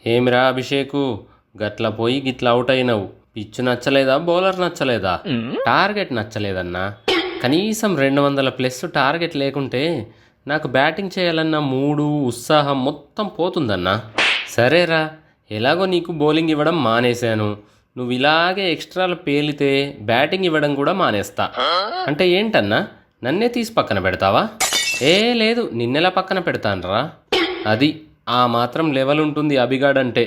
ఏమిరా అభిషేకు, గట్ల పోయి గిట్ల అవుట్ అయినవు. పిచ్చు నచ్చలేదా, బౌలర్ నచ్చలేదా? టార్గెట్ నచ్చలేదన్నా. కనీసం 200+ టార్గెట్ లేకుంటే నాకు బ్యాటింగ్ చేయాలన్న మూడు ఉత్సాహం మొత్తం పోతుందన్నా. సరేరా, ఎలాగో నీకు బౌలింగ్ ఇవ్వడం మానేశాను. నువ్వు ఇలాగే ఎక్స్ట్రాలు పేలితే బ్యాటింగ్ ఇవ్వడం కూడా మానేస్తా. అంటే ఏంటన్నా, నన్నే తీసి పక్కన పెడతావా? లేదు, నిన్నెలా పక్కన పెడతానరా? అది ఆ మాత్రం లెవెల్ ఉంటుంది అభిగాడంటే.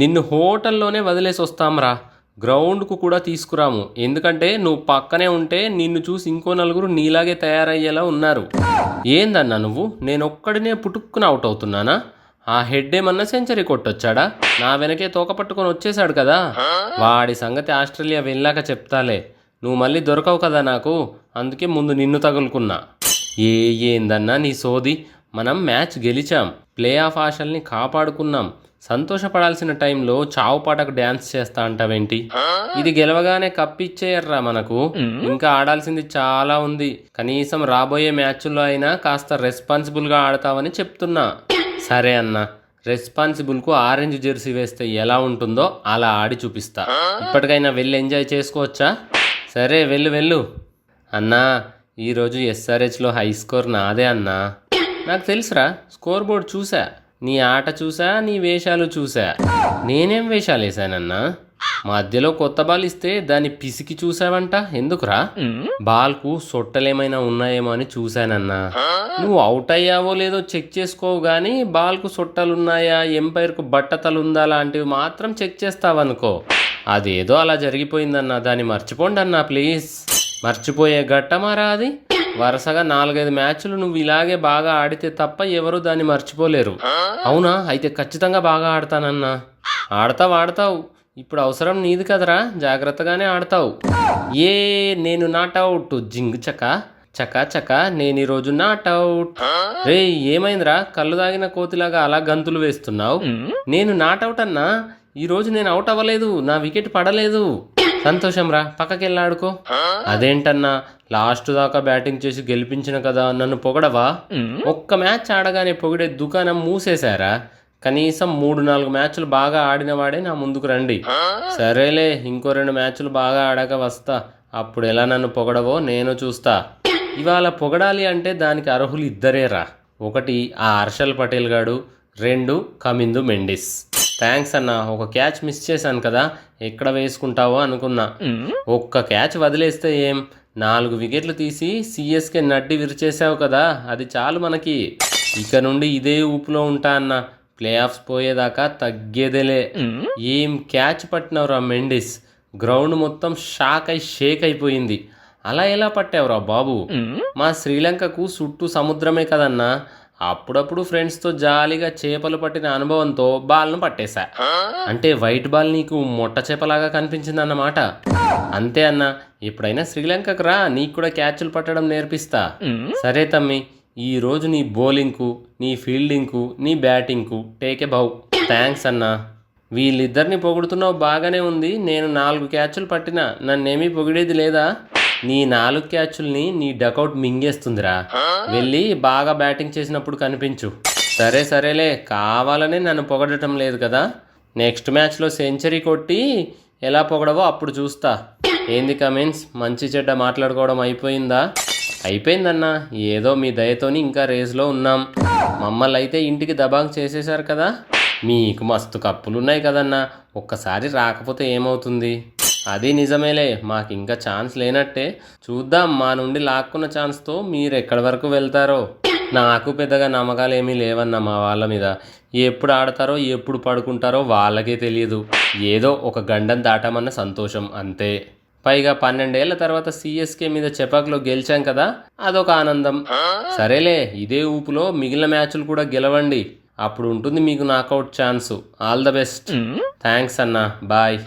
నిన్ను హోటల్లోనే వదిలేసి వస్తాంరా, గ్రౌండ్కు కూడా తీసుకురాము. ఎందుకంటే నువ్వు పక్కనే ఉంటే నిన్ను చూసి ఇంకో నలుగురు నీలాగే తయారయ్యేలా ఉన్నారు. ఏందన్నా నువ్వు, నేనొక్కడినే పుట్టుక్కున అవుట్ అవుతున్నానా? ఆ హెడ్ ఏమన్నా సెంచరీ కొట్టొచ్చాడా? నా వెనకే తోక పట్టుకొని వచ్చేసాడు కదా. వాడి సంగతి ఆస్ట్రేలియా వెళ్ళాక చెప్తాలే. నువ్వు మళ్ళీ దొరకవు కదా నాకు, అందుకే ముందు నిన్ను తగులుకున్నా. ఏందన్నా నీ సోది? మనం మ్యాచ్ గెలిచాం, ప్లే ఆఫ్ ఆశల్ని కాపాడుకున్నాం. సంతోషపడాల్సిన టైంలో చావుపాటకు డ్యాన్స్ చేస్తా అంటావేంటి? ఇది గెలవగానే కప్పిచ్చేయర్రా మనకు. ఇంకా ఆడాల్సింది చాలా ఉంది. కనీసం రాబోయే మ్యాచ్ల్లో అయినా కాస్త రెస్పాన్సిబుల్గా ఆడతావని చెప్తున్నా. సరే అన్న, రెస్పాన్సిబుల్కు ఆరెంజ్ జెర్సీ వేస్తే ఎలా ఉంటుందో అలా ఆడి చూపిస్తా. ఇప్పటికైనా వెళ్ళి ఎంజాయ్ చేసుకోవచ్చా? సరే వెళ్ళు వెళ్ళు. అన్నా, ఈరోజు ఎస్ఆర్హెచ్లో హై స్కోర్ నాదే అన్నా. నాకు తెలుసురా, స్కోర్ బోర్డ్ చూసా. నీ ఆట చూసా, నీ వేషాలు చూసా. నేనేం వేషాలు వేసానన్నా? మధ్యలో కొత్త బాల్ ఇస్తే దాన్ని పిసికి చూసావంట. ఎందుకురా? బాల్కు సొట్టలేమైనా ఉన్నాయేమో అని చూశానన్నా. నువ్వు అవుట్ అయ్యావో లేదో చెక్ చేసుకోవు గానీ బాల్కు సొట్టలున్నాయా, ఎంపైర్కు బట్టతలుందా లాంటివి మాత్రం చెక్ చేస్తావనుకో. అదేదో అలా జరిగిపోయిందన్నా, దాన్ని మర్చిపోండి అన్నా ప్లీజ్. మర్చిపోయే గట్టమారా అది. వరుసగా 4-5 మ్యాచ్లు నువ్వు ఇలాగే బాగా ఆడితే తప్ప ఎవరు దాన్ని మర్చిపోలేరు. అవునా? అయితే ఖచ్చితంగా బాగా ఆడతానన్నా. ఆడతావు. ఇప్పుడు అవసరం నీది కదరా, జాగ్రత్తగానే ఆడతావు. నేను నాట్అవుట్. జింగ్ చక చక చక, నేను ఈరోజు నాట్అవుట్. రే, ఏమైందిరా? కళ్ళు దాగిన కోతిలాగా అలా గంతులు వేస్తున్నావు. నేను నాట్అవుట్ అన్నా. ఈరోజు నేను అవుట్ అవ్వలేదు, నా వికెట్ పడలేదు. సంతోషం రా, పక్కకెళ్ళాడుకో. అదేంటన్నా, లాస్ట్ దాకా బ్యాటింగ్ చేసి గెలిపించిన కదా, నన్ను పొగడవా? ఒక్క మ్యాచ్ ఆడగానే పొగిడే దుకాణం మూసేశారా? కనీసం 3-4 మ్యాచ్లు బాగా ఆడినవాడే నా ముందుకు రండి. సరేలే, ఇంకో 2 మ్యాచ్లు బాగా ఆడాక వస్తా. అప్పుడు ఎలా నన్ను పొగడవో నేను చూస్తా. ఇవాళ పొగడాలి అంటే దానికి అర్హులు ఇద్దరేరా. ఒకటి ఆ హర్షల్ పటేల్ గాడు, 2 కమిందు మెండిస్. థ్యాంక్స్ అన్నా. ఒక క్యాచ్ మిస్ చేశాను కదా, ఎక్కడ వేసుకుంటావో అనుకున్నా. ఒక్క క్యాచ్ వదిలేస్తే 4 వికెట్లు తీసి సిఎస్కే నడ్డి విరిచేసావు కదా, అది చాలు మనకి. ఇక నుండి ఇదే ఊపులో ఉంటా అన్న. ప్లే ఆఫ్స్ పోయేదాకా తగ్గేదేలే. ఏం క్యాచ్ పట్టినవురా మెండిస్. గ్రౌండ్ మొత్తం షేక్ అయిపోయింది. అలా ఎలా పట్టావురా బాబు? మా శ్రీలంకకు చుట్టూ సముద్రమే కదన్నా. అప్పుడప్పుడు ఫ్రెండ్స్తో జాలీగా చేపలు పట్టిన అనుభవంతో బాల్ను పట్టేశా. అంటే వైట్ బాల్ నీకు మొట్ట చేపలాగా కనిపించింది అన్నమాట. అంతే అన్న, ఎప్పుడైనా శ్రీలంకకు రా, నీకు కూడా క్యాచ్లు పట్టడం నేర్పిస్తా. సరే తమ్మి, ఈరోజు నీ బౌలింగ్కు, నీ ఫీల్డింగ్కు, నీ బ్యాటింగ్కు టేక్ ఏ బౌ. థ్యాంక్స్ అన్నా. వీళ్ళిద్దరిని పొగుడుతున్నావు బాగానే ఉంది. నేను 4 క్యాచ్లు పట్టినా నన్నేమీ పొగిడేది లేదా? నీ 4 క్యాచ్ల్ని నీ డకౌట్ మింగేస్తుందిరా. వెళ్ళి బాగా బ్యాటింగ్ చేసినప్పుడు కనిపించు. సరేలే, కావాలనే నన్ను పొగడటం లేదు కదా. నెక్స్ట్ మ్యాచ్లో సెంచరీ కొట్టి ఎలా పొగడవో అప్పుడు చూస్తా. ఏంది కమిన్స్, మంచి చెడ్డ మాట్లాడుకోవడం అయిపోయిందా? అయిపోయిందన్నా. ఏదో మీ దయతోని ఇంకా రేస్లో ఉన్నాం. మమ్మల్ని అయితే ఇంటికి దబాంగ్ చేసేశారు కదా. మీకు మస్తు కప్పులున్నాయి కదన్నా, ఒక్కసారి రాకపోతే ఏమవుతుంది? అది నిజమేలే, మాకు ఇంకా ఛాన్స్ లేనట్టే. చూద్దాం, మా నుండి లాక్కున్న ఛాన్స్తో మీరు ఎక్కడి వరకు వెళ్తారో. నాకు పెద్దగా నమ్మకాలు ఏమీ లేవన్నా మా వాళ్ళ మీద. ఎప్పుడు ఆడతారో ఎప్పుడు పడుకుంటారో వాళ్ళకే తెలియదు. ఏదో ఒక గండం దాటామన్న సంతోషం అంతే. పైగా 12 ఏళ్ల తర్వాత సిఎస్కే మీద చెపాక్లో గెలిచాం కదా, అదొక ఆనందం. సరేలే, ఇదే ఊపులో మిగిలిన మ్యాచ్లు కూడా గెలవండి. అప్పుడు ఉంటుంది మీకు knockout chance. All the best. Thanks అన్నా, బాయ్.